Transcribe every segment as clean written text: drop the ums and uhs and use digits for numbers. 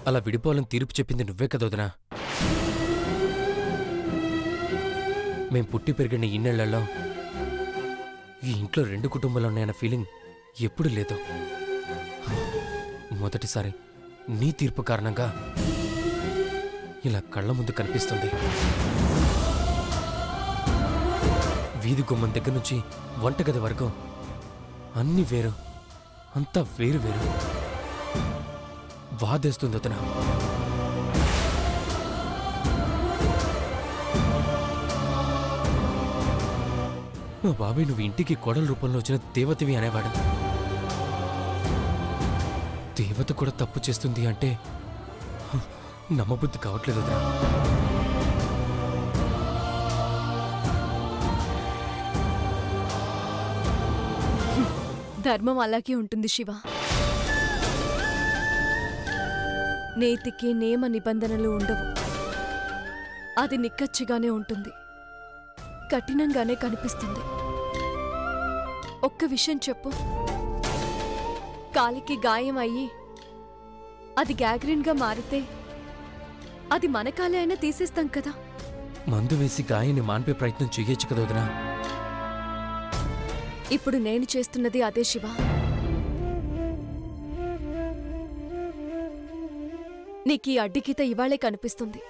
అలా విడిపోవాలని తీర్పు చెప్పింది నువ్వే కదా వదినా. మేం పుట్టి పెరిగిన ఇన్నేళ్లలో ఈ ఇంట్లో 2 కుటుంబాలు ఉన్నాయన్న ఫీలింగ్ ఎప్పుడూ లేదు. మొదటిసారి నీ తీర్పు కారణంగా ఇలా కళ్ళ ముందు కనిపిస్తుంది. వీధి గుమ్మం దగ్గర నుంచి వంటగది వరకు అన్ని వేరు, అంతా వేరు వేరు. వాదేస్తుంది వదినా. మా బాబాయ్ నువ్వు ఇంటికి కోడల రూపంలో వచ్చిన దేవతవి అనేవాడు. దేవత కూడా తప్పు చేస్తుంది అంటే నమ్మబుద్ధి కావట్లేదు వదినా. ధర్మం అలాగే ఉంటుంది శివ. నీతికి నియమ నిబంధనలు ఉండవు. అది నిక్కచ్చిగానే ఉంటుంది, కఠినంగానే కనిపిస్తుంది. ఒక్క విషయం చెప్పు, కాలికి గాయం అయ్యి అది గ్యాంగ్రీన్గా మారితే అది మన కాలే అయినా తీసేస్తాం కదా. మందు వేసి గాయాన్ని మాన్పే ప్రయత్నం చెయ్యొచ్చు కదా వదినా. ఇప్పుడు నేను చేస్తున్నది అదే శివ. నీకీ అడ్డిగీత ఇవాళే కనిపిస్తుంది.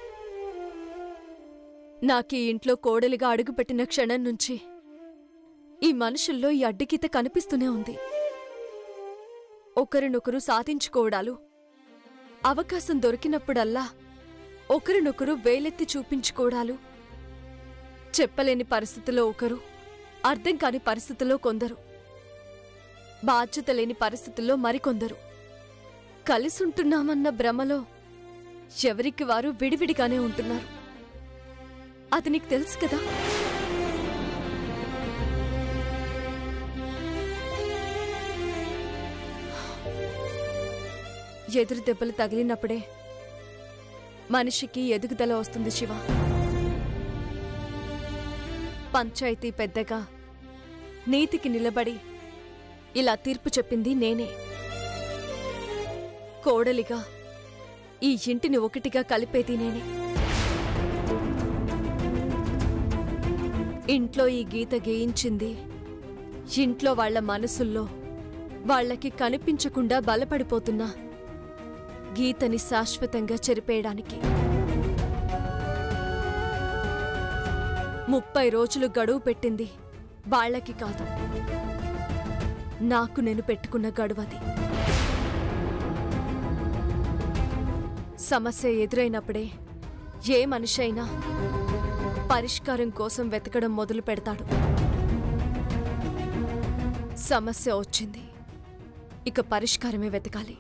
నాకీ ఇంట్లో కోడలిగా అడుగుపెట్టిన క్షణం నుంచి ఈ మనుషుల్లో ఈ అడ్డిగీత కనిపిస్తూనే ఉంది. ఒకరినొకరు సాధించుకోవడాలు, అవకాశం దొరికినప్పుడల్లా ఒకరినొకరు వేలెత్తి చూపించుకోవడాలు, చెప్పలేని పరిస్థితిలో ఒకరు, అర్థం కాని పరిస్థితుల్లో కొందరు, బాధ్యత లేని పరిస్థితుల్లో మరికొందరు, కలిసుంటున్నామన్న భ్రమలో ఎవరికి వారు విడివిడిగానే ఉంటున్నారు. అది నీకు తెలుసు కదా. ఎదురు దెబ్బలు తగిలినప్పుడే మనిషికి ఎదుగుదల వస్తుంది శివ. పంచాయతీ పెద్దగా నీతికి నిలబడి ఇలా తీర్పు చెప్పింది నేనే. కోడలిగా ఈ ఇంటిని ఒకటిగా కలిపేది నేనే. ఇంట్లో ఈ గీత గేయించింది ఇంట్లో వాళ్ల మనసుల్లో వాళ్లకి కనిపించకుండా బలపడిపోతున్నా గీతని శాశ్వతంగా చెరిపేయడానికి. 30 రోజులు గడువు పెట్టింది వాళ్లకి కాదు, నాకు నేను పెట్టుకున్న గడువది. సమస్య ఎదురైనప్పుడే ఏ మనిషి అయినా పరిష్కారం కోసం వెతకడం మొదలు పెడతాడు. సమస్య వచ్చింది, ఇక పరిష్కారమే వెతకాలి.